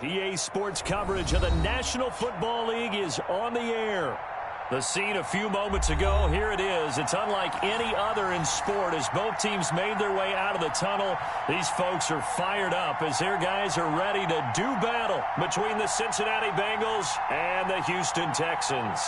EA Sports coverage of the National Football League is on the air. The scene a few moments ago, here it is. It's unlike any other in sport as both teams made their way out of the tunnel. These folks are fired up as their guys are ready to do battle between the Cincinnati Bengals and the Houston Texans.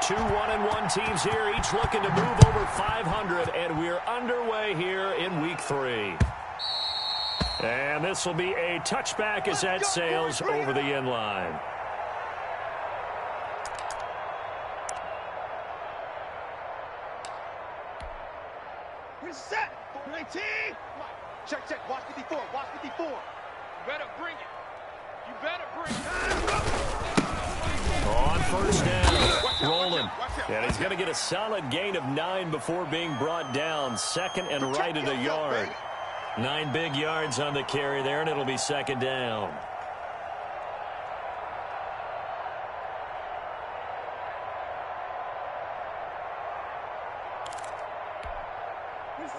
Two 1-1 teams here, each looking to move over 500, and we're underway here in Week 3. And this will be a touchback as that sails over the end line. Reset. 19. Check, check. Watch 54. Watch 54. You better bring it. You better bring it. On first down, rolling. And he's going to get a solid gain of 9 before being brought down. Second and right at a yard. 9 big yards on the carry there, and it'll be second down.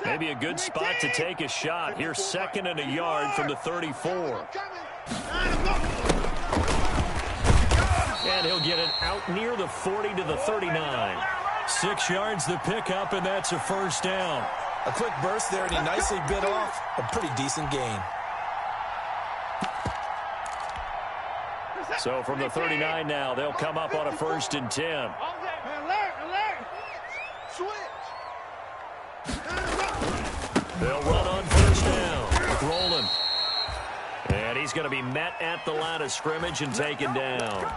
Maybe a good spot to take a shot. Here's second and a yard from the 34. And he'll get it out near the 40 to the 39. 6 yards the pickup, and that's a first down. A quick burst there, and he nicely bit off a pretty decent gain. So from the 39 now, they'll come up on a 1st and 10. Alert. Switch. They'll run on first down. Rolling. And he's going to be met at the line of scrimmage and taken down.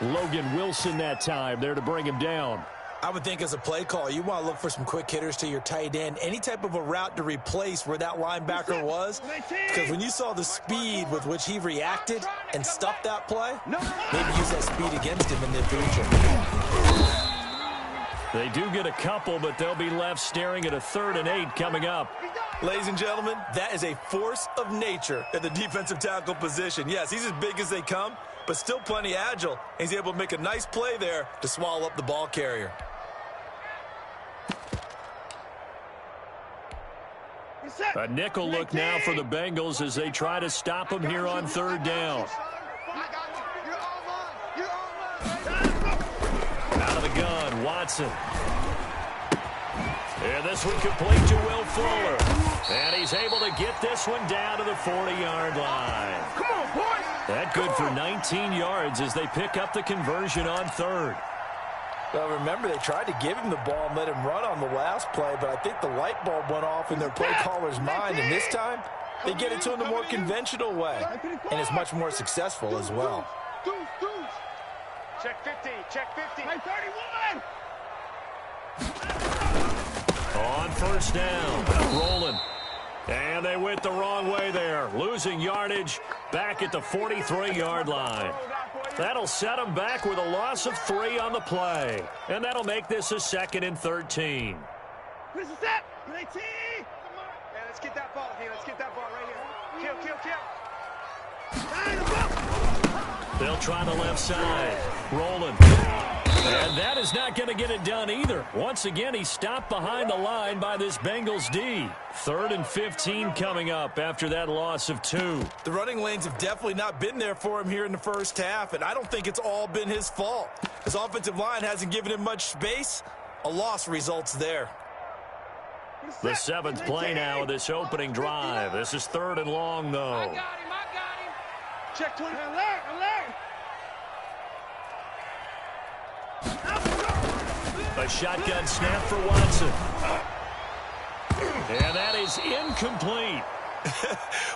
Logan Wilson that time there to bring him down. I would think as a play call, you want to look for some quick hitters to your tight end. Any type of a route to replace where that linebacker was. Because when you saw the speed with which he reacted and stuffed that play, maybe use that speed against him in the future. They do get a couple, but they'll be left staring at a 3rd and 8 coming up. Ladies and gentlemen, that is a force of nature at the defensive tackle position. Yes, he's as big as they come, but still plenty agile. He's able to make a nice play there to swallow up the ball carrier. A nickel look now for the Bengals as they try to stop him here on 3rd down. Out of the gun, Watson. And this one complete to Will Fuller. And he's able to get this one down to the 40-yard line. Come on, boys. That good for 19 yards as they pick up the conversion on 3rd. Well, remember, they tried to give him the ball and let him run on the last play, but I think the light bulb went off in their play caller's mind, and this time they get it to him the more conventional way, and it's much more successful as well. Check 50. Check 50. 31. On first down, rolling. And they went the wrong way there, losing yardage back at the 43-yard line. That'll set them back with a loss of 3 on the play. And that'll make this a 2nd and 13. This is that. 19. Yeah, let's get that ball here. Let's get that ball right here. Kill. They'll try the left side. Rolling. And that is not going to get it done either. Once again, he's stopped behind the line by this Bengals D. 3rd and 15 coming up after that loss of 2. The running lanes have definitely not been there for him here in the first half, and I don't think it's all been his fault. His offensive line hasn't given him much space. A loss results there. The 7th play now of this opening drive. This is 3rd and long, though. I got him. Check 20. Alert. A shotgun snap for Watson. And that is incomplete.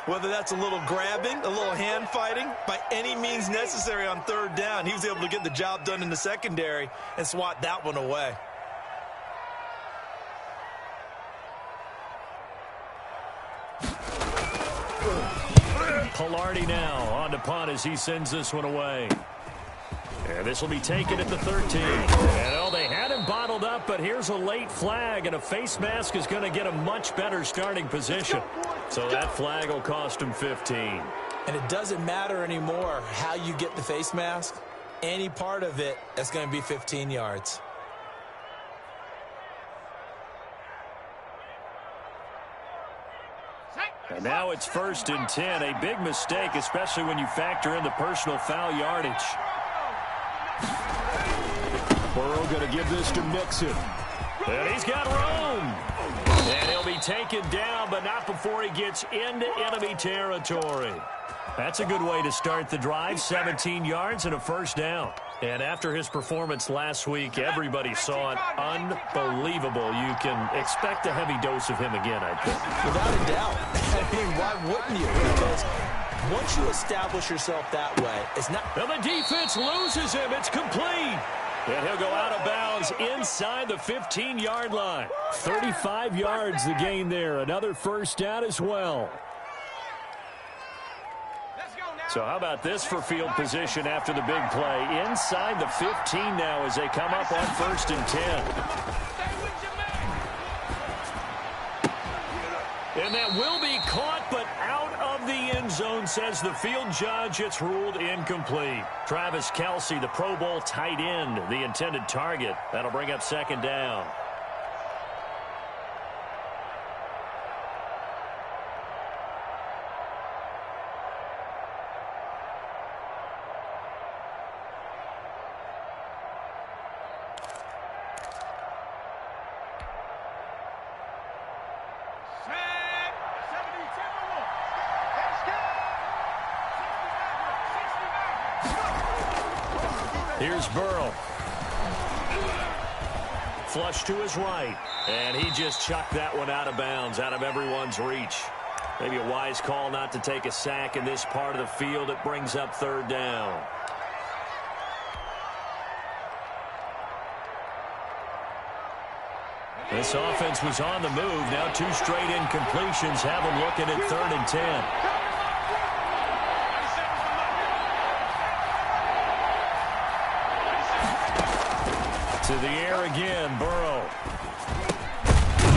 Whether that's a little grabbing, a little hand fighting, by any means necessary on 3rd down, he was able to get the job done in the secondary and swat that one away. Palardy now on to punt as he sends this one away. And this will be taken at the 13. And they had him bottled up, but here's a late flag, and a face mask is going to get a much better starting position. So that flag will cost him 15. And it doesn't matter anymore how you get the face mask. Any part of it, that's going to be 15 yards. And now it's 1st and 10. A big mistake, especially when you factor in the personal foul yardage. Burrow going to give this to Mixon. And he's got room. And he'll be taken down, but not before he gets into enemy territory. That's a good way to start the drive. 17 yards and a first down. And after his performance last week, everybody saw it. Unbelievable. You can expect a heavy dose of him again, I think. Without a doubt. I mean, why wouldn't you? Because once you establish yourself that way, it's not... And the defense loses him. It's complete. And he'll go out of bounds inside the 15-yard line. 35 yards the gain there. Another first down as well. So how about this for field position after the big play? Inside the 15 now as they come up on 1st and 10. And that will be caught, but out of the end zone, says the field judge. It's ruled incomplete. Travis Kelce, the Pro Bowl tight end, the intended target. That'll bring up 2nd down. Here's Burrow. Flush to his right. And he just chucked that one out of bounds, out of everyone's reach. Maybe a wise call not to take a sack in this part of the field. It brings up 3rd down. This offense was on the move. Now 2 straight incompletions have them looking at 3rd and 10. To the air again, Burrow.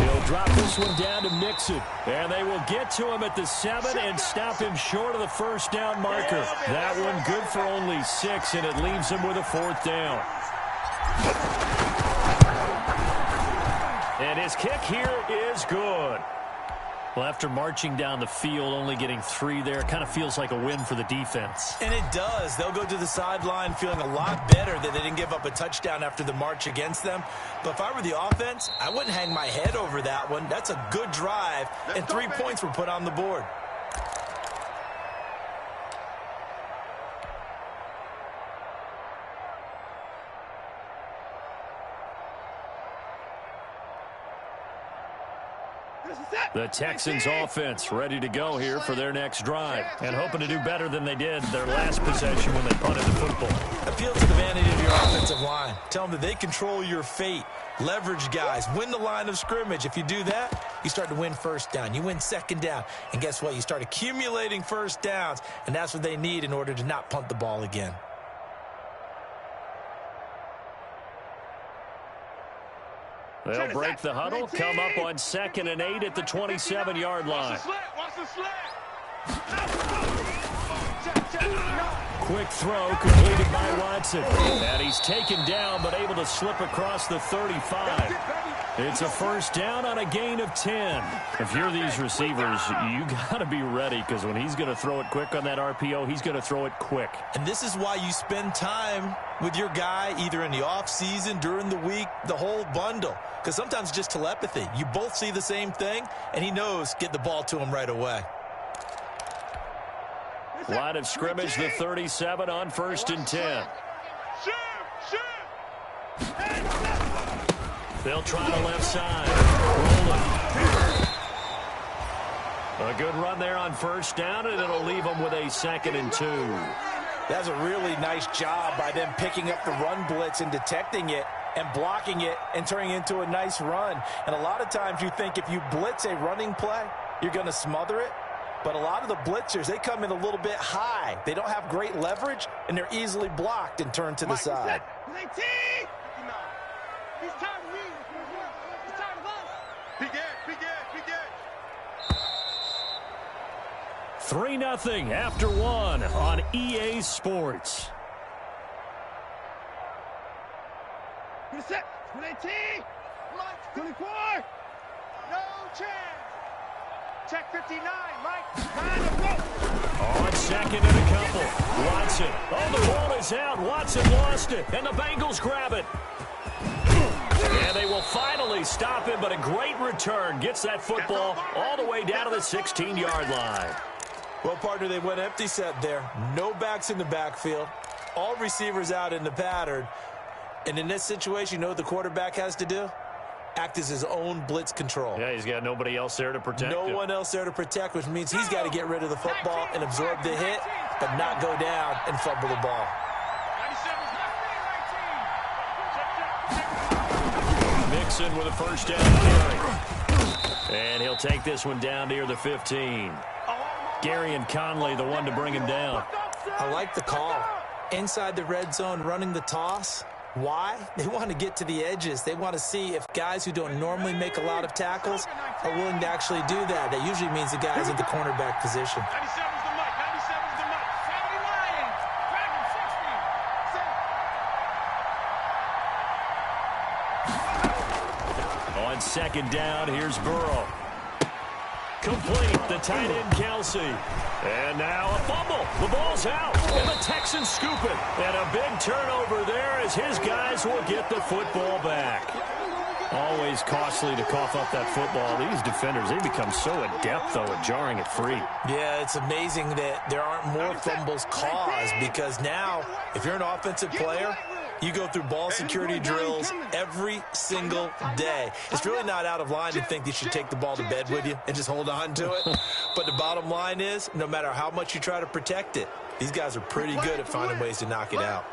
He'll drop this one down to Mixon. And they will get to him at the 7 and stop him short of the first down marker. That one good for only 6, and it leaves him with a 4th down. And his kick here is good. Well, after marching down the field, only getting 3 there, kind of feels like a win for the defense. And it does. They'll go to the sideline feeling a lot better that they didn't give up a touchdown after the march against them. But if I were the offense, I wouldn't hang my head over that one. That's a good drive, and 3 points were put on the board. The Texans offense ready to go here for their next drive and hoping to do better than they did their last possession when they punted the football. Appeal to the vanity of your offensive line. Tell them that they control your fate. Leverage guys. Win the line of scrimmage. If you do that, you start to win 1st down. You win 2nd down. And guess what? You start accumulating 1st downs, and that's what they need in order to not punt the ball again. They'll break the huddle, come up on 2nd and 8 at the 27-yard line. Quick throw completed by Watson. And he's taken down but able to slip across the 35. It's a 1st down on a gain of 10. If you're these receivers, you got to be ready because when he's going to throw it quick on that RPO, he's going to throw it quick. And this is why you spend time with your guy either in the offseason, during the week, the whole bundle. Because sometimes it's just telepathy. You both see the same thing, and he knows get the ball to him right away. Line of scrimmage, the 37 on 1st and 10. They'll try the left side. Rolling. A good run there on 1st down, and it'll leave them with a 2nd and 2. That's a really nice job by them picking up the run blitz and detecting it and blocking it and turning it into a nice run. And a lot of times you think if you blitz a running play, you're going to smother it. But a lot of the blitzers, they come in a little bit high. They don't have great leverage, and they're easily blocked and turned to the side. He's tired of me. He's tired of us. Be good. 3-0 after one on EA Sports. 26, 18, 24. No chance. Check 59, Mike. On second and a couple. Watson. Oh, the ball is out. Watson lost it, and the Bengals grab it. And they will finally stop him, but a great return. Gets that football all the way down to the 16-yard line. Well, partner, they went empty set there. No backs in the backfield. All receivers out in the pattern. And in this situation, you know what the quarterback has to do? Act as his own blitz control. Yeah, he's got nobody else there to protect him. No one else there to protect, which means he's got to get rid of the football and absorb the hit, but not go down and fumble the ball. Mixon with a first down carry. And he'll take this one down near the 15. Gary and Conley, the one to bring him down. I like the call. Inside the red zone, running the toss. Why? They want to get to the edges. They want to see if guys who don't normally make a lot of tackles are willing to actually do that. That usually means the guys in the cornerback position. 97's the mic. 97's the mic. 70 Lions. Dragon 60. On second down, here's Burrow. Complete, the tight end Kelsey. And now a fumble. The ball's out, and the Texans scoop it. And a big turnover there as his guys will get the football back. Always costly to cough up that football. These defenders, they become so adept, though, at jarring it free. Yeah, it's amazing that there aren't more fumbles caused because now, if you're an offensive player, you go through ball security drills every single day. It's really not out of line to think you should take the ball to bed with you and just hold on to it. But the bottom line is, no matter how much you try to protect it, these guys are pretty good at finding ways to knock it out.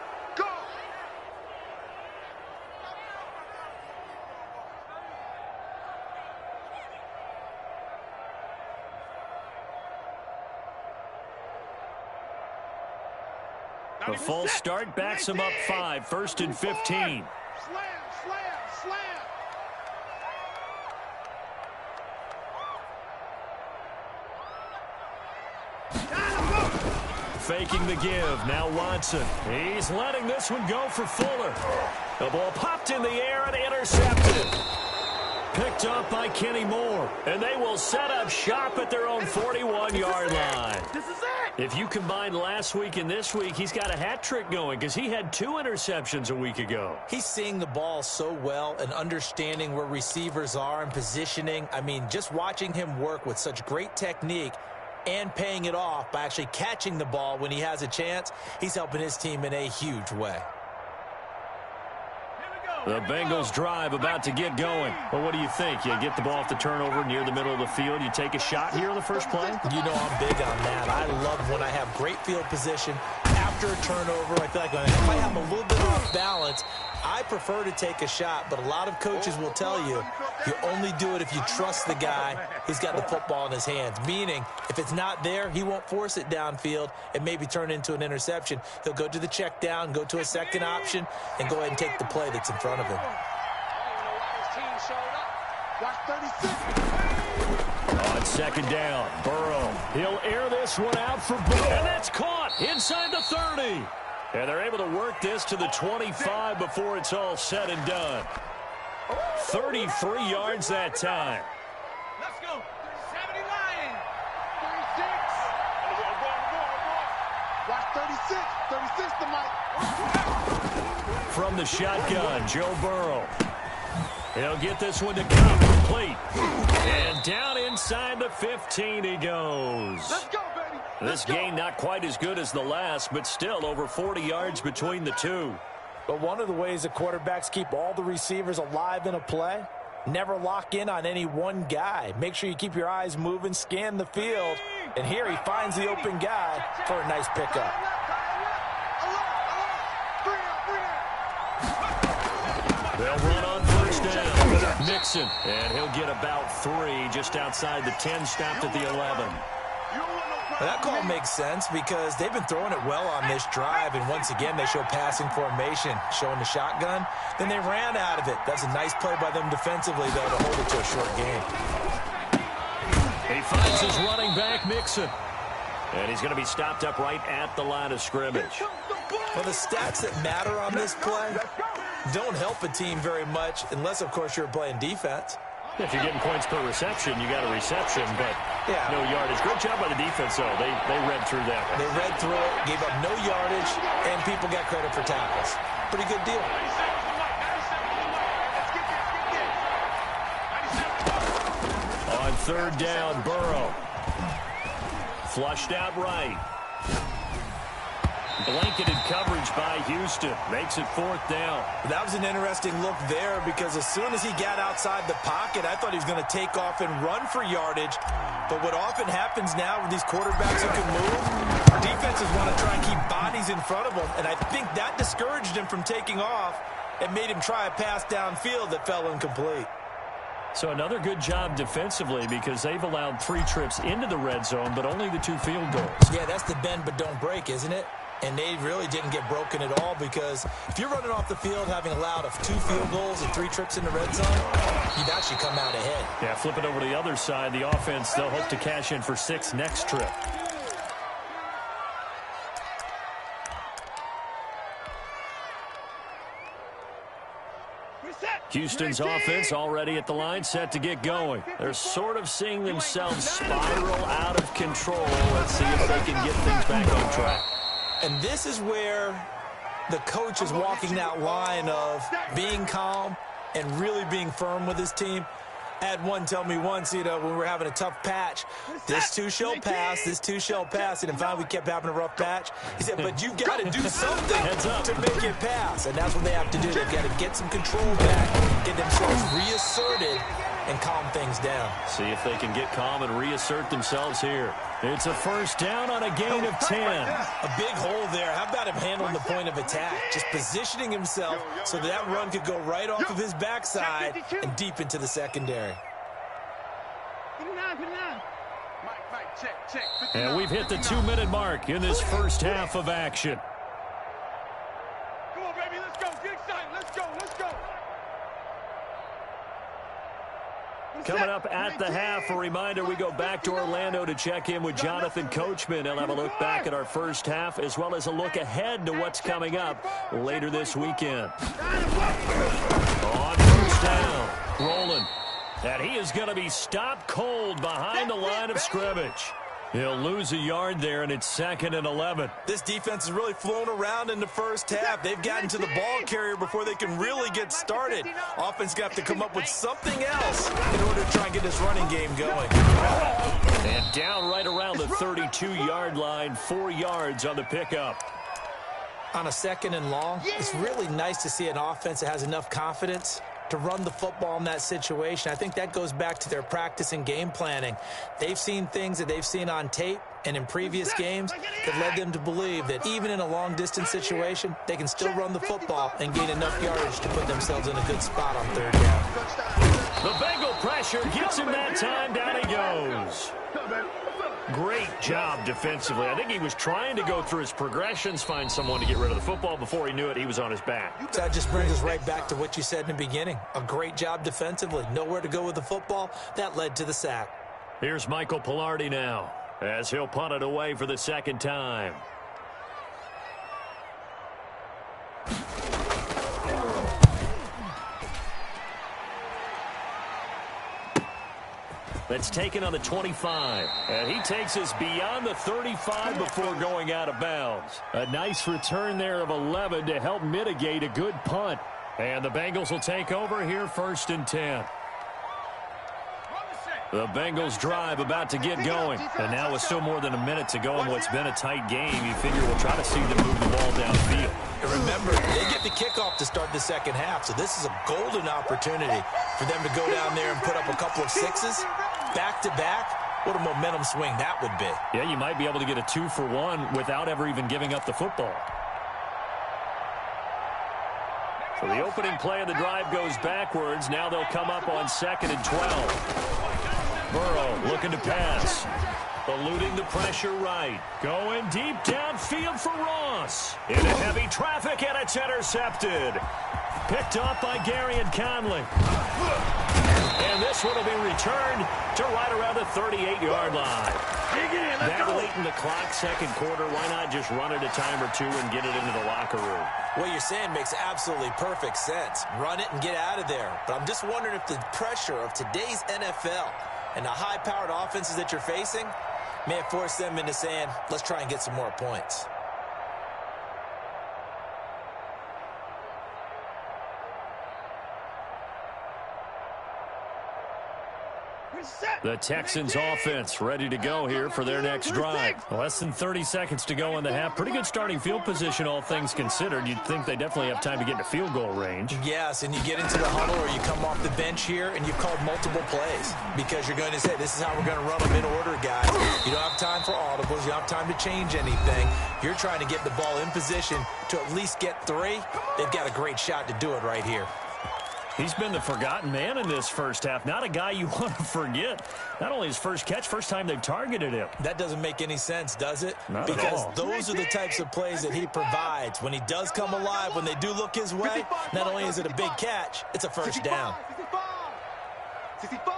The false start backs him up 5, 1st and 15. Slam. Faking the give. Now Watson. He's letting this one go for Fuller. The ball popped in the air and intercepted. Picked up by Kenny Moore. And they will set up shop at their own 41-yard line. This is it. If you combine last week and this week, he's got a hat trick going because he had 2 interceptions a week ago. He's seeing the ball so well and understanding where receivers are and positioning. I mean, just watching him work with such great technique and paying it off by actually catching the ball when he has a chance, he's helping his team in a huge way. The Bengals drive about to get going. Well, what do you think? You get the ball off the turnover near the middle of the field. You take a shot here on the first play? You know I'm big on that. I love when I have great field position after a turnover. I feel like if I have a little bit off balance, I prefer to take a shot. But a lot of coaches will tell you, you only do it if you trust the guy who's got the football in his hands. Meaning, if it's not there, he won't force it downfield and maybe turn it into an interception. He'll go to the check down, go to a second option, and go ahead and take the play that's in front of him. On second down, Burrow. He'll air this one out for Burrow. And that's caught inside the 30. And they're able to work this to the 25 before it's all said and done. 33 yards that time. Let's go. 70 Lions. 36. Watch 36. 36 the mic. From the shotgun, Joe Burrow. He'll get this one to come complete. And down inside the 15 he goes. Let's go, baby. This game not quite as good as the last, but still over 40 yards between the two. But one of the ways that quarterbacks keep all the receivers alive in a play, never lock in on any one guy. Make sure you keep your eyes moving, scan the field. And here he finds the open guy for a nice pickup. They'll run on first down. Mixon, and he'll get about 3 just outside the 10, stopped at the 11. Well, that call makes sense because they've been throwing it well on this drive, and once again they show passing formation, showing the shotgun. Then they ran out of it. That's a nice play by them defensively, though, to hold it to a short game. He finds his running back, Mixon. And he's going to be stopped up right at the line of scrimmage. Well, the stats that matter on this play don't help a team very much unless, of course, you're playing defense. If you're getting points per reception, you got a reception, but no yardage. Great job by the defense, though. They read through that one. They read through it, gave up no yardage, and people got credit for tackles. Pretty good deal. On third down, Burrow. Flushed out right. Blanketed coverage by Houston. Makes it fourth down. That was an interesting look there because as soon as he got outside the pocket, I thought he was going to take off and run for yardage. But what often happens now with these quarterbacks who can move, defenses want to try and keep bodies in front of them. And I think that discouraged him from taking off and made him try a pass downfield that fell incomplete. So another good job defensively because they've allowed 3 trips into the red zone, but only the 2 field goals. Yeah, that's the bend but don't break, isn't it? And they really didn't get broken at all because if you're running off the field having allowed 2 field goals and 3 trips in the red zone, you've actually come out ahead. Yeah, flip it over to the other side. The offense, they'll hope to cash in for 6 next trip. Houston's offense already at the line, set to get going. They're sort of seeing themselves spiral out of control. Let's see if they can get things back on track. And this is where the coach is walking that line of being calm and really being firm with his team. I had one tell me once, when we were having a tough patch, this too shall pass, this too shall pass. And finally we kept having a rough patch. He said, but you've got to do something to make it pass. And that's what they have to do. They've got to get some control back, get themselves reasserted, and calm things down. See if they can get calm and reassert themselves here. It's a first down on a gain of 10. A big hole there. How about him handling the point of attack? Just positioning himself so that run could go right off of his backside and deep into the secondary. And we've hit the 2-minute mark in this first half of action. Come on, baby, let's go. Get excited. Let's go. Let's go. Coming up at the half, a reminder, we go back to Orlando to check in with Jonathan Coachman. He'll have a look back at our first half as well as a look ahead to what's coming up later this weekend. On first down, rolling. And he is going to be stopped cold behind the line of scrimmage. He'll lose a yard there, and it's 2nd and 11. This defense has really flown around in the first half. They've gotten to the ball carrier before they can really get started. Offense got to come up with something else in order to try and get this running game going. And down right around the 32-yard line, 4 yards on the pickup. On a 2nd and long, it's really nice to see an offense that has enough confidence to run the football in that situation. I think that goes back to their practice and game planning. They've seen things that they've seen on tape and in previous games that led them to believe that even in a long-distance situation, they can still run the football and gain enough yardage to put themselves in a good spot on 3rd down. The Bengal pressure gets him that time. Down he goes. Great job defensively. I think he was trying to go through his progressions, find someone to get rid of the football. Before he knew it, he was on his back. So that just brings us right back to what you said in the beginning. A great job defensively. Nowhere to go with the football. That led to the sack. Here's Michael Palardy now as he'll punt it away for the 2nd time. That's taken on the 25. And he takes us beyond the 35 before going out of bounds. A nice return there of 11 to help mitigate a good punt. And the Bengals will take over here 1st and 10. The Bengals drive about to get going. And now with still more than a minute to go in what's been a tight game, you figure we'll try to see them move the ball downfield. And remember, they get the kickoff to start the 2nd half, so this is a golden opportunity for them to go down there and put up a couple of 6s. Back-to-back, what a momentum swing that would be. Yeah, you might be able to get a 2-for-1 without ever even giving up the football. So the opening play of the drive goes backwards. Now they'll come up on 2nd and 12. Burrow looking to pass. Eluding the pressure right. Going deep downfield for Ross. Into heavy traffic, and it's intercepted. Picked off by Gary and Conley. And this one will be returned to right around the 38-yard line. That late in the clock, second quarter, why not just run it a time or two and get it into the locker room? What you're saying makes absolutely perfect sense. Run it and get out of there. But I'm just wondering if the pressure of today's NFL and the high-powered offenses that you're facing may have forced them into saying, let's try and get some more points. The Texans offense ready to go here for their next drive. Less than 30 seconds to go in the half. Pretty good starting field position, all things considered. You'd think they definitely have time to get into field goal range. Yes, and you get into the huddle or you come off the bench here and you've called multiple plays because you're going to say, this is how we're going to run them in order, guys. You don't have time for audibles. You don't have time to change anything. You're trying to get the ball in position to at least get 3. They've got a great shot to do it right here. He's been the forgotten man in this first half. Not a guy you want to forget. Not only his first catch, first time they've targeted him. That doesn't make any sense, does it? Not because at all. Those are the types of plays that he provides. When he does come alive, when they do look his way, not only is it a big catch, it's a first down. 65.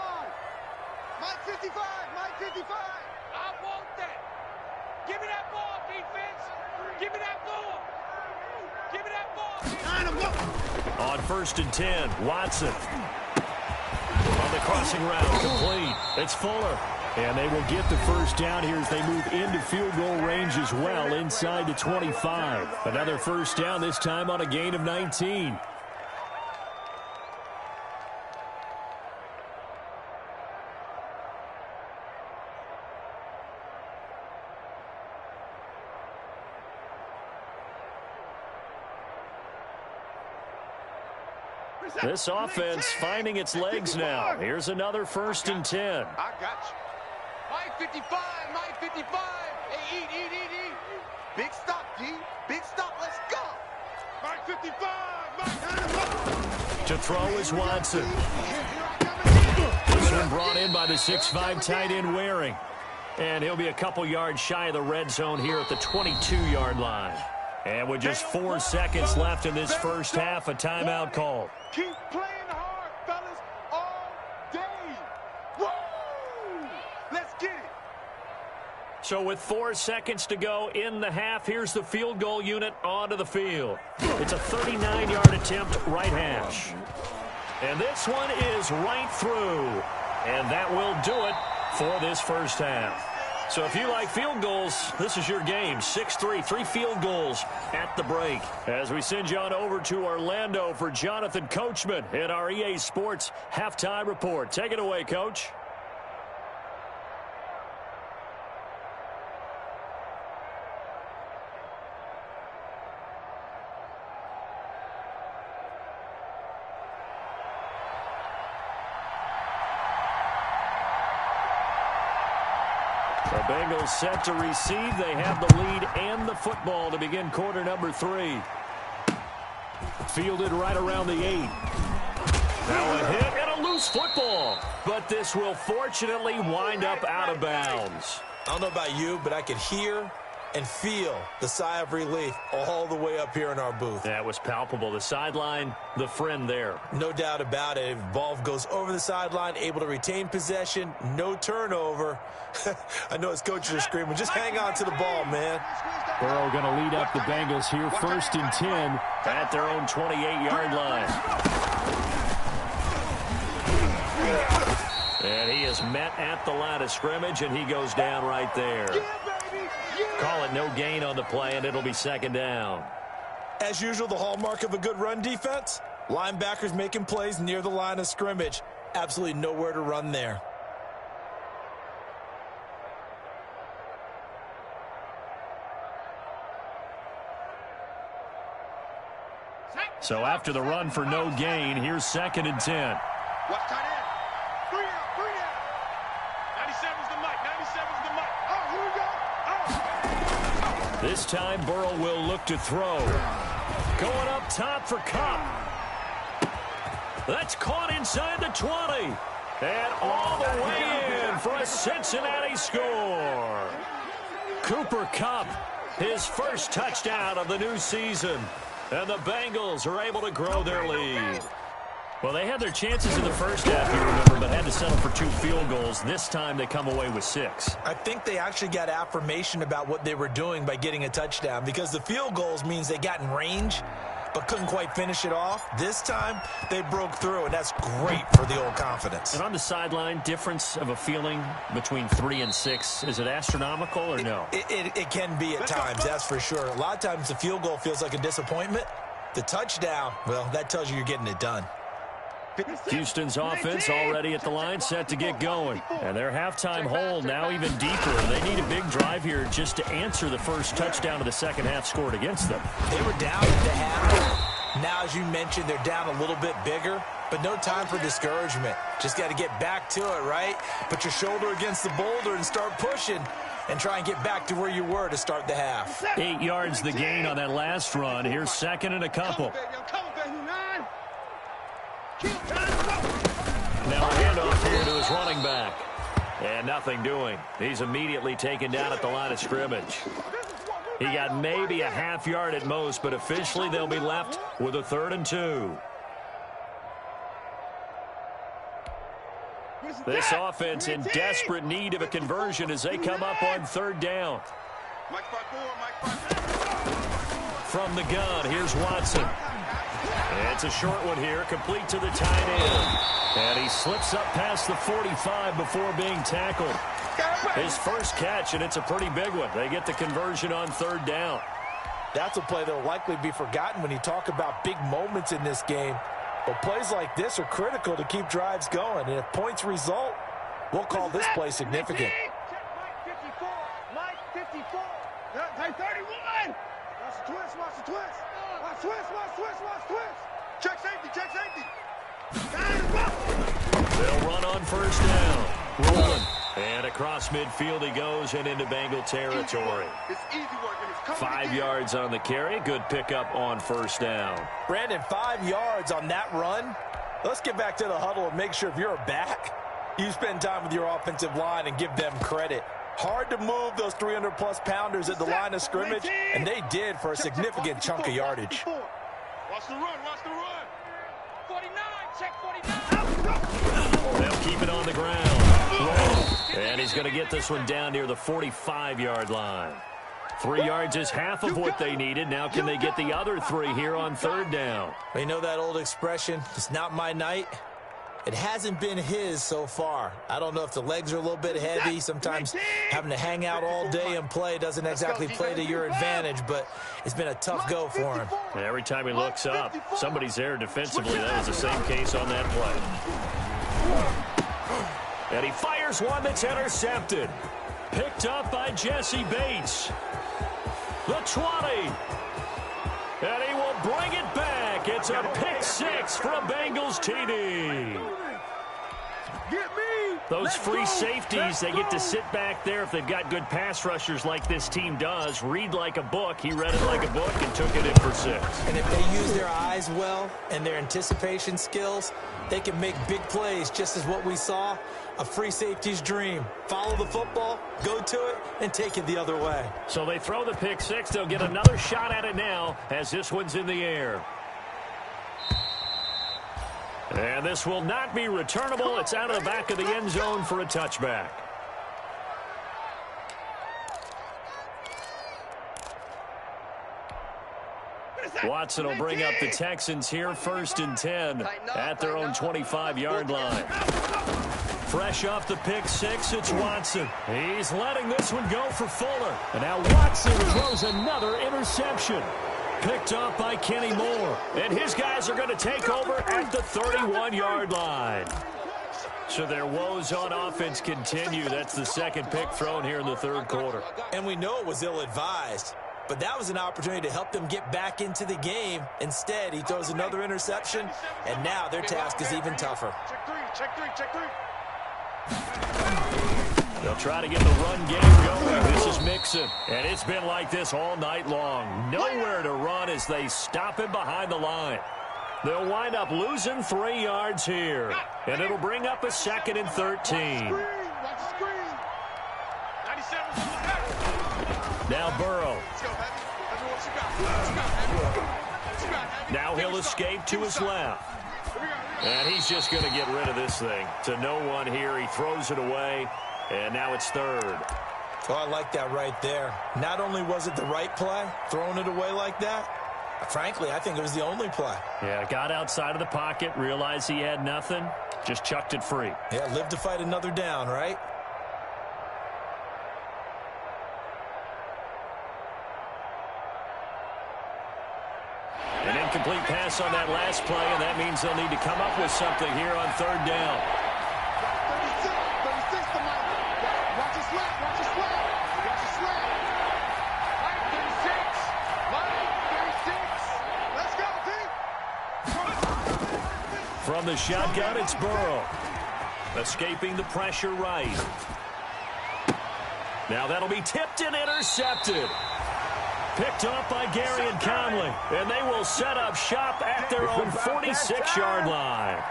Mike 55. Mike 55. I want that. Give me that ball, defense. Give me that ball. Give me that ball, defense. On 1st and 10, Watson. On the crossing route, complete. It's Fuller. And they will get the first down here as they move into field goal range as well, inside the 25. Another first down, this time on a gain of 19. This offense finding its legs now. Here's another 1st and 10. I got you. Mike 55, Mike 55. Hey, eat. Big stop, D. Big stop, let's go. Mike 55, Mike. To throw is Watson. This one brought in by the 6'5" tight end Waring. And he'll be a couple yards shy of the red zone here at the 22-yard line. And with just 4 seconds left in this first half, a timeout call. Keep playing hard, fellas, all day. Woo! Let's get it. So with 4 seconds to go in the half, here's the field goal unit onto the field. It's a 39-yard attempt, right hash. And this one is right through. And that will do it for this first half. So if you like field goals, this is your game. 6-3, 3 field goals at the break. As we send you on over to Orlando for Jonathan Coachman in our EA Sports Halftime Report. Take it away, Coach. The Bengals set to receive. They have the lead and the football to begin quarter number 3. Fielded right around the 8. Now a hit and a loose football. But this will fortunately wind up out of bounds. I don't know about you, but I could hear and feel the sigh of relief all the way up here in our booth. That was palpable. The sideline, the friend there. No doubt about it. If ball goes over the sideline, able to retain possession, no turnover. I know his coaches are screaming, just hang on to the ball, man. Burrow going to lead up the Bengals here, 1st and 10 at their own 28-yard line. And he is met at the line of scrimmage, and he goes down right there. Call it no gain on the play, and it'll be 2nd down. As usual, the hallmark of a good run defense, linebackers making plays near the line of scrimmage. Absolutely nowhere to run there. So after the run for no gain, here's 2nd and 10. Watch tight end. 3 out. 97's the mic. 97's the mic. Oh, here we go. Oh. This time, Burrow will look to throw. Going up top for Cup. That's caught inside the 20. And all the way in for a Cincinnati score. Cooper Kupp, his first touchdown of the new season. And the Bengals are able to grow their lead. Well, they had their chances in the first half, you remember, but had to settle for 2 field goals. This time they come away with 6. I think they actually got affirmation about what they were doing by getting a touchdown, because the field goals means they got in range but couldn't quite finish it off. This time they broke through, and that's great for the old confidence. And on the sideline, difference of a feeling between 3 and 6, is it astronomical or no? It can be at times, that's for sure. A lot of times the field goal feels like a disappointment. The touchdown, well, that tells you you're getting it done. Houston's offense already at the line, set to get going. And their halftime hole now even deeper. They need a big drive here just to answer the first touchdown of the second half scored against them. They were down at the half. Now, as you mentioned, they're down a little bit bigger, but no time for discouragement. Just got to get back to it, right? Put your shoulder against the boulder and start pushing and try and get back to where you were to start the half. 8 yards the gain on that last run. Here's second and a couple. Now a handoff here to his running back. And nothing doing. He's immediately taken down at the line of scrimmage. He got maybe a half yard at most, but officially they'll be left with a 3rd and 2. This offense in desperate need of a conversion as they come up on 3rd down. From the gun, here's Watson. It's a short one here, complete to the tight end. And he slips up past the 45 before being tackled. His first catch, and it's a pretty big one. They get the conversion on 3rd down. That's a play that will likely be forgotten when you talk about big moments in this game. But plays like this are critical to keep drives going. And if points result, we'll call this play significant. Mike 54. Hey, 31. Watch the twist, watch the twist. Watch twist, watch twist, watch twist. Check safety, check safety. They'll run on 1st down. Rolling. And across midfield he goes and into Bengal territory. 5 yards on the carry. Good pickup on 1st down. Brandon, 5 yards on that run. Let's get back to the huddle and make sure if you're a back, you spend time with your offensive line and give them credit. Hard to move those 300-plus pounders at the line of scrimmage, and they did for a significant chunk of yardage. Watch the run, watch the run. 49, check 49. They'll keep it on the ground. And he's going to get this one down near the 45-yard line. 3 yards is half of what they needed. Now can they get the other 3 here on 3rd down? You know that old expression, it's not my night? It hasn't been his so far. I don't know if the legs are a little bit heavy. Sometimes having to hang out all day and play doesn't exactly play to your advantage, but it's been a tough go for him. And every time he looks up, somebody's there defensively. That was the same case on that play. And he fires one that's intercepted. Picked up by Jesse Bates. The 20. And he will bring it back. It's a pick 6 for a Bengals TD. Those free safeties, they get to sit back there if they've got good pass rushers like this team does. Read like a book. He read it like a book and took it in for 6. And if they use their eyes well and their anticipation skills, they can make big plays, just as what we saw. A free safety's dream. Follow the football, go to it, and take it the other way. So they throw the pick 6. They'll get another shot at it now as this one's in the air. And this will not be returnable. It's out of the back of the end zone for a touchback. Watson will bring up the Texans here, 1st and 10 at their own 25-yard line. Fresh off the pick 6, it's Watson. He's letting this one go for Fuller. And now Watson throws another interception. Picked off by Kenny Moore. And his guys are going to take over at the 31-yard line. So their woes on offense continue. That's the second pick thrown here in the 3rd quarter. And we know it was ill-advised, but that was an opportunity to help them get back into the game. Instead, he throws another interception, and now their task is even tougher. Check 3, check 3. They'll try to get the run game going. This is Mixon. And it's been like this all night long. Nowhere to run as they stop him behind the line. They'll wind up losing 3 yards here. And it'll bring up a 2nd and 13. Now Burrow. Now he'll escape to his left. And he's just going to get rid of this thing. To no one here. He throws it away. And now it's 3rd. Oh, I like that right there. Not only was it the right play, throwing it away like that, frankly, I think it was the only play. Yeah, got outside of the pocket, realized he had nothing, just chucked it free. Yeah, live to fight another down, right? An incomplete pass on that last play, and that means they'll need to come up with something here on 3rd down. 36 to Mike. Watch his slap, watch his slap. Watch his slap. Mike, 36. Mike, 36. Let's go, team. From the shotgun, it's Burrow. Escaping the pressure right. Now that'll be tipped and intercepted. Picked off by Gary and Conley. And they will set up shop at their own 46-yard line.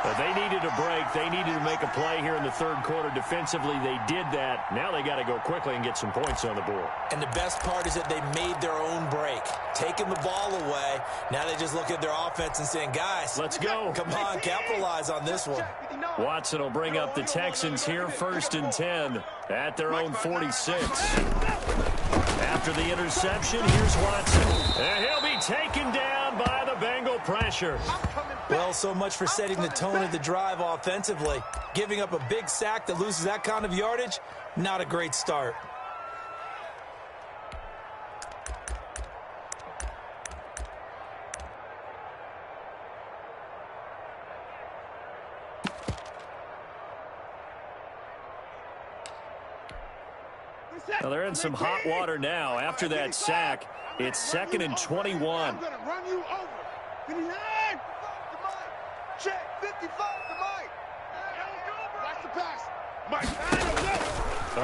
But they needed a break. They needed to make a play here in the 3rd quarter. Defensively, they did that. Now they got to go quickly and get some points on the board. And the best part is that they made their own break. Taking the ball away. Now they just look at their offense and saying, guys, let's go. Come on, capitalize on this one. Watson will bring up the Texans here 1st and 10 at their own 46. After the interception, here's Watson. And he'll be taken down by the Bengal pressure. Well, so much for setting the tone of the drive offensively. Giving up a big sack that loses that kind of yardage, not a great start. Well, they're in some hot water now. After that sack, it's 2nd and 21. I'm going to run you over. 59. Check. 55 to Mike. Watch the pass. Mike.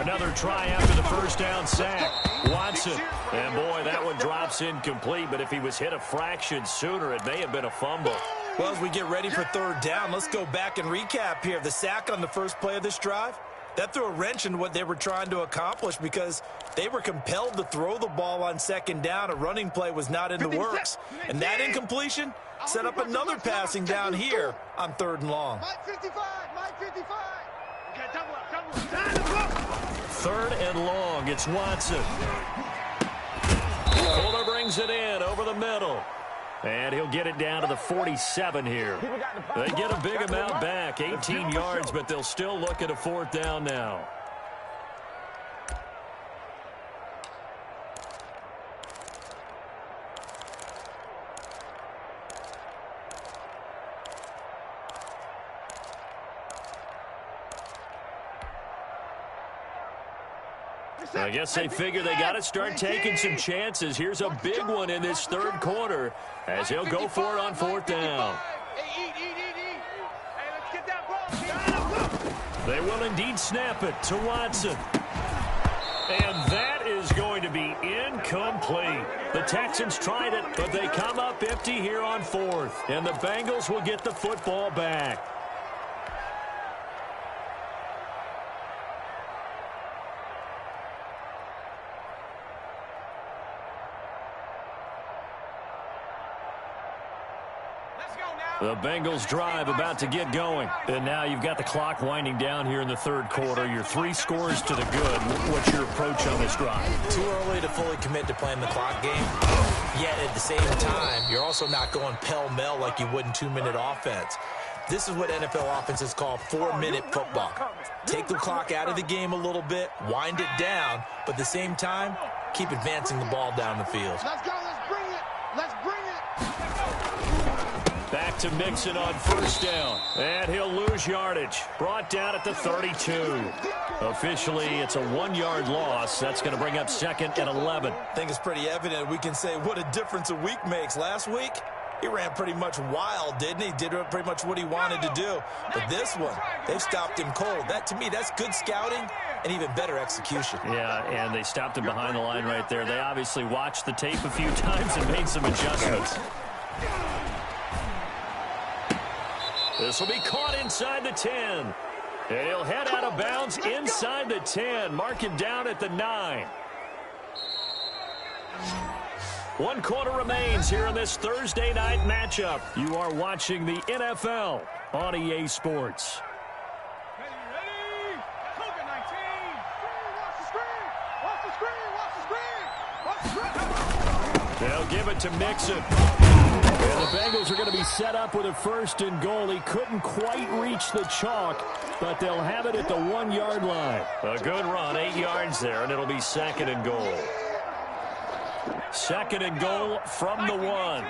Another try after the 1st down sack. Watson. And, boy, that one drops incomplete. But if he was hit a fraction sooner, it may have been a fumble. Well, as we get ready for 3rd down, let's go back and recap here. The sack on the first play of this drive, that threw a wrench in what they were trying to accomplish because they were compelled to throw the ball on 2nd down. A running play was not in the works. And that incompletion set up another passing down here on 3rd and long. Mike 55, Mike 55. Okay, double up. 3rd and long, it's Watson. Fuller brings it in over the middle. And he'll get it down to the 47 here. They get a big amount back, 18 yards, but they'll still look at a 4th down now. I guess they figure they got to start taking some chances. Here's a big one in this 3rd quarter as he'll go for it on 4th down. They will indeed snap it to Watson. And that is going to be incomplete. The Texans tried it, but they come up empty here on 4th. And the Bengals will get the football back. The Bengals drive about to get going. And now you've got the clock winding down here in the 3rd quarter. You're 3 scores to the good. What's your approach on this drive? Too early to fully commit to playing the clock game. Yet at the same time, you're also not going pell-mell like you would in 2-minute offense. This is what NFL offenses call 4-minute football. Take the clock out of the game a little bit, wind it down, but at the same time, keep advancing the ball down the field. Let's go. Let's bring it. Let's bring it. Back to Mixon on 1st down. And he'll lose yardage. Brought down at the 32. Officially, it's a 1-yard loss. That's going to bring up 2nd and 11. I think it's pretty evident. We can say what a difference a week makes. Last week, he ran pretty much wild, didn't he? Did pretty much what he wanted to do. But this one, they've stopped him cold. That, to me, that's good scouting and even better execution. Yeah, and they stopped him behind the line right there. They obviously watched the tape a few times and made some adjustments. This will be caught inside the 10. And he'll head out of bounds inside the 10. Mark him down at the 9. 1 quarter remains here in this Thursday night matchup. You are watching the NFL on EA Sports. Ready? Coca 19. Watch the screen. Watch the screen. Watch the screen. Watch the screen. They'll give it to Mixon. And the Bengals are going to be set up with a 1st and goal. He couldn't quite reach the chalk, but they'll have it at the 1-yard line. A good run, 8 yards there, and it'll be 2nd and goal. 2nd and goal from the 1. Mark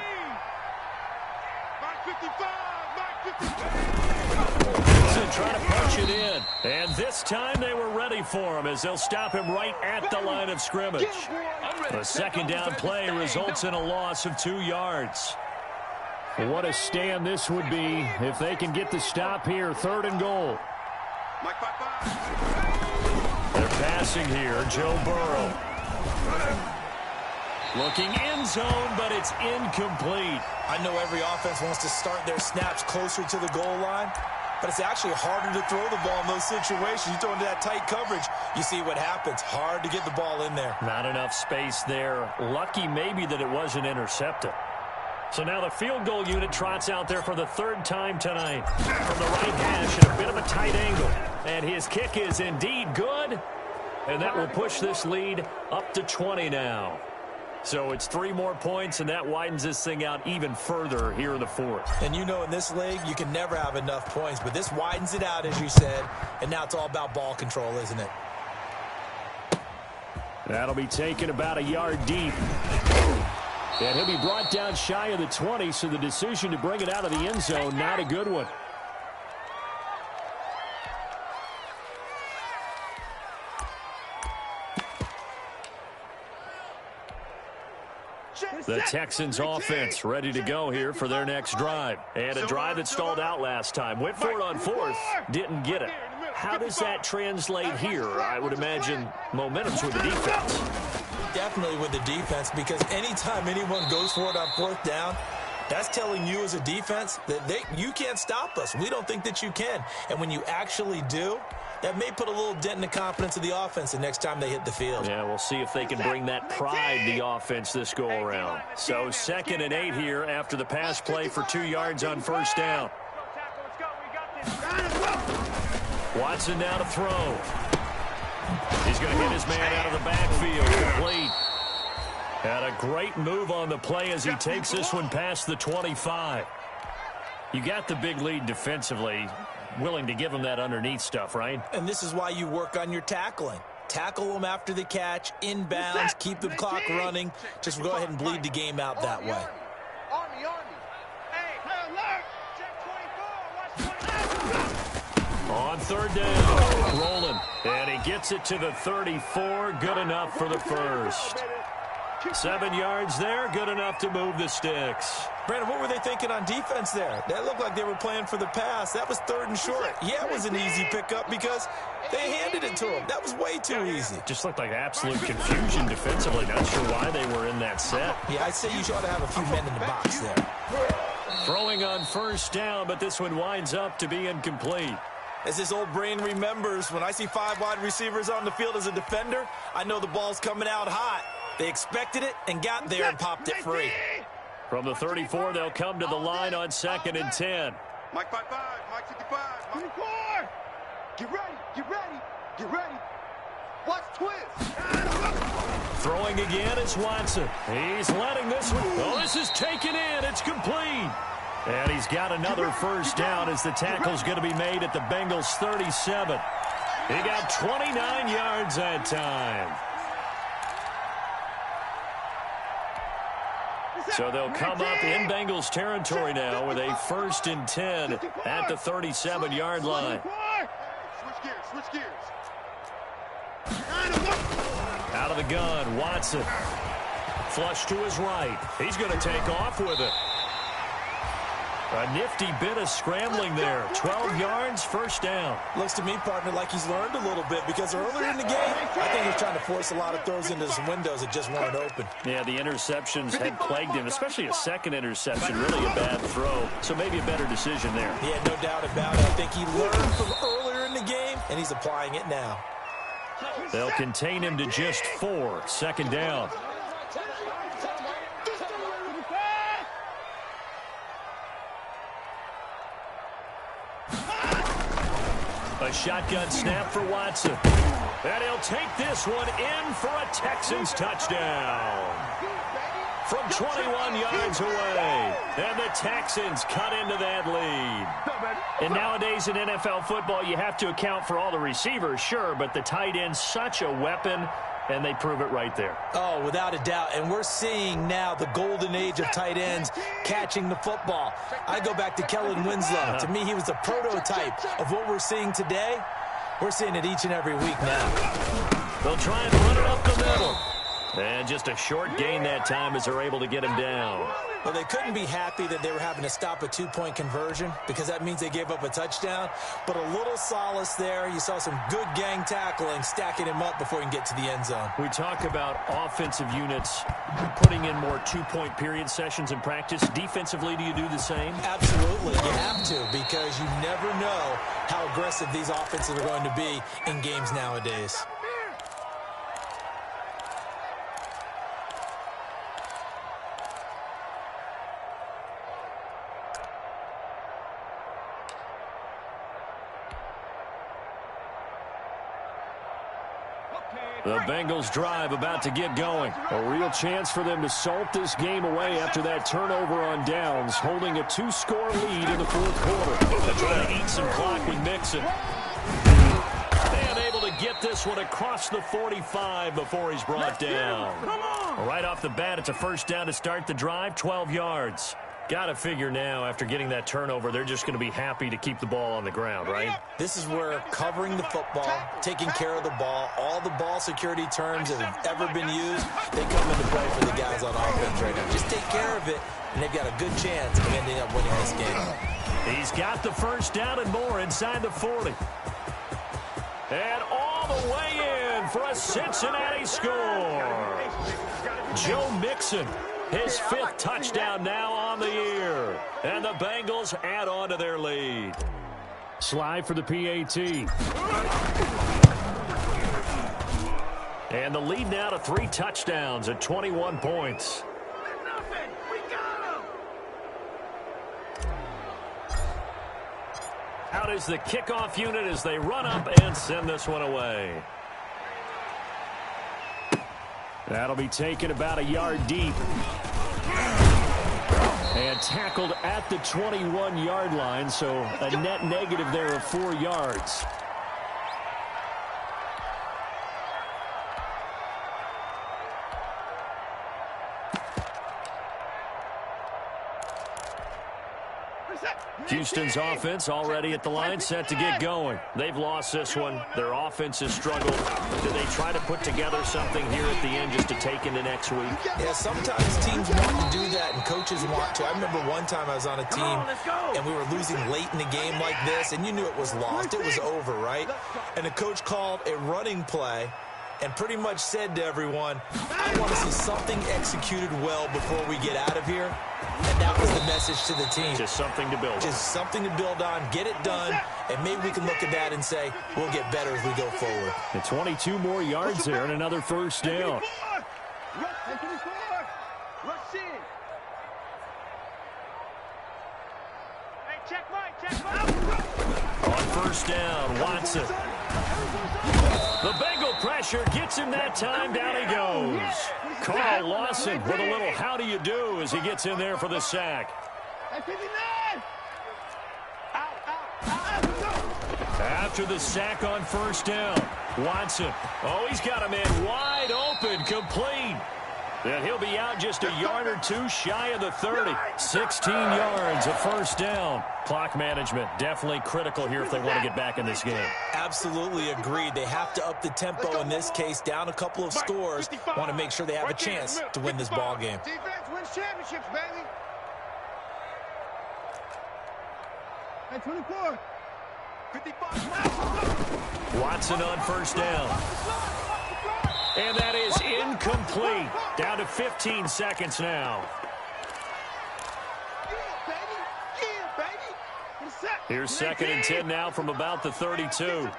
55. Mark 55. Mixon trying to punch it in. And this time they were ready for him as they'll stop him right at the line of scrimmage. The 2nd down play results in a loss of 2 yards. What a stand this would be if they can get the stop here. 3rd and goal. Mike 55. They're passing here. Joe Burrow. Looking end zone, but it's incomplete. I know every offense wants to start their snaps closer to the goal line, but it's actually harder to throw the ball in those situations. You throw into that tight coverage, you see what happens. Hard to get the ball in there. Not enough space there. Lucky maybe that it wasn't intercepted. So now the field goal unit trots out there for the 3rd time tonight. From the right hash at a bit of a tight angle. And his kick is indeed good. And that will push this lead up to 20 now. So it's 3 more points, and that widens this thing out even further here in the 4th. And you know in this league, you can never have enough points, but this widens it out, as you said, and now it's all about ball control, isn't it? That'll be taken about a yard deep. And he'll be brought down shy of the 20, so the decision to bring it out of the end zone, not a good one. The Texans offense ready to go here for their next drive. And a drive that stalled out last time. Went for it on 4th, didn't get it. How does that translate here? I would imagine momentum's with the defense. Definitely with the defense, because anytime anyone goes for it on 4th down, that's telling you as a defense that you can't stop us. We don't think that you can. And when you actually do, that may put a little dent in the confidence of the offense the next time they hit the field. Yeah, we'll see if they can bring that pride to the offense this go-around. So 2nd and 8 here after the pass play for 2 yards on 1st down. Watson now to throw. He's going to hit his man out of the backfield. Complete. Had a great move on the play as he takes this one past the 25. You got the big lead defensively. Willing to give him that underneath stuff, right? And this is why you work on your tackling. Tackle them after the catch, inbounds, keep the clock running. Just go ahead and bleed the game out that way. Army. Hey, alert. Check 24. Watch 24. On 3rd down, rolling. And he gets it to the 34. Good enough for the 1st. 7 yards there. Good enough to move the sticks. Brandon, what were they thinking on defense there? That looked like they were playing for the pass. That was 3rd and short. Yeah, it was an easy pickup because they handed it to him. That was way too easy. Just looked like absolute confusion defensively. Not sure why they were in that set. Yeah, I'd say you ought to have a few men in the box there. Throwing on 1st down, but this one winds up to be incomplete. As his old brain remembers, when I see 5 wide receivers on the field as a defender, I know the ball's coming out hot. They expected it and got there and popped it free. From the 34, they'll come to the line on 2nd and 10. Mike 55, Mike 55, Mike 4. Get ready. Watch twist. Throwing again is Watson. He's letting this one. Oh, this is taken in. It's complete. And he's got another 1st down as the tackle's going to be made at the Bengals 37. He got 29 yards that time. So they'll come up in Bengals territory now with a 1st and 10 at the 37-yard line. Switch gears. Out of the gun, Watson. Flush to his right. He's going to take off with it. A nifty bit of scrambling there. 12 yards, first down. Looks to me, partner, like he's learned a little bit because earlier in the game, I think he's trying to force a lot of throws into some windows that just weren't open. Yeah, the interceptions had plagued him, especially a second interception, really a bad throw. So maybe a better decision there. Yeah, no doubt about it. I think he learned from earlier in the game, and he's applying it now. They'll contain him to just 4, second down. A shotgun snap for Watson. And he'll take this one in for a Texans touchdown. From 21 yards away. And the Texans cut into that lead. And nowadays in NFL football, you have to account for all the receivers, sure, but the tight end's such a weapon, and they prove it right there. Oh, without a doubt. And we're seeing now the golden age of tight ends catching the football. I go back to Kellen Winslow. To me, he was the prototype of what we're seeing today. We're seeing it each and every week now. They'll try and run it up the middle. And just a short gain that time as they're able to get him down. Well, they couldn't be happy that they were having to stop a two-point conversion because that means they gave up a touchdown. But a little solace there. You saw some good gang tackling, stacking him up before he can get to the end zone. We talk about offensive units putting in more two-point period sessions in practice. Defensively, do you do the same? Absolutely. You have to because you never know how aggressive these offenses are going to be in games nowadays. The Bengals drive about to get going. A real chance for them to salt this game away after that turnover on downs, holding a 2-score lead in the fourth quarter. They're trying to eat some clock with Mixon. And able to get this one across the 45 before he's brought down. Right off the bat, it's a first down to start the drive, 12 yards. Got to figure now, after getting that turnover, they're just going to be happy to keep the ball on the ground, right? This is where covering the football, taking care of the ball, all the ball security terms that have ever been used, they come into play for the guys on offense right now. Just take care of it, and they've got a good chance of ending up winning this game. He's got the first down and more inside the 40. And all the way in for a Cincinnati score. Joe Mixon. His 5th touchdown now on the year. And the Bengals add on to their lead. Slide for the PAT. And the lead now to 3 touchdowns at 21 points. Out is the kickoff unit as they run up and send this one away. That'll be taken about a yard deep. And tackled at the 21-yard line, so a net negative there of 4 yards. Houston's offense already at the line, set to get going. They've lost this one. Their offense has struggled. Do they try to put together something here at the end just to take into next week? Yeah, sometimes teams want to do that and coaches want to. I remember one time I was on a team and we were losing late in the game like this, and you knew it was lost. It was over, right? And the coach called a running play and pretty much said to everyone, I want to see something executed well before we get out of here. And that was the message to the team. Just something to build on. Just something to build on, get it done, and maybe we can look at that and say, we'll get better as we go forward. And 22 more yards there and another first down. On first down, Watson. The Bengal pressure gets him that time. Down he goes. Carl Lawson with a little how do you do as he gets in there for the sack. After the sack on first down, Watson. Oh, he's got a man wide open, complete. And he'll be out just a yard or two shy of the 30. 16 yards, a first down. Clock management definitely critical here if they want to get back in this game. Absolutely agreed. They have to up the tempo in this case, down a couple of scores. Want to make sure they have a chance to win this ball game. Defense wins championships, baby. Hey, 24. 55. Watson on first down. And that is incomplete. Down to 15 seconds now. Here's 2nd and 10 now from about the 32.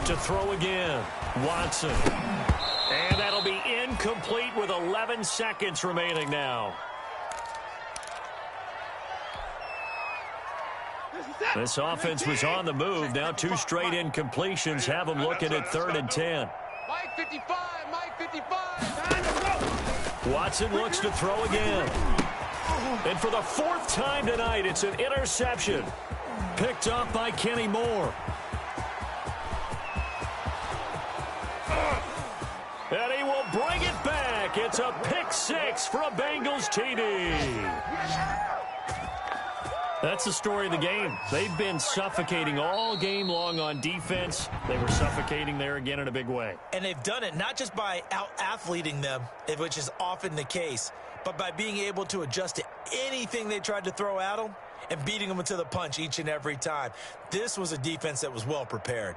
To throw again, Watson. And that'll be incomplete with 11 seconds remaining now. This offense was on the move. Now 2 straight incompletions have them looking at 3rd and 10. Mike 55, Mike 55. Watson looks to throw again. And for the 4th time tonight, it's an interception. Picked up by Kenny Moore. And he will bring it back. It's a pick 6 for a Bengals TD. That's the story of the game. They've been suffocating all game long on defense. They were suffocating there again in a big way. And they've done it not just by out-athleting them, which is often the case, but by being able to adjust to anything they tried to throw at them and beating them to the punch each and every time. This was a defense that was well prepared.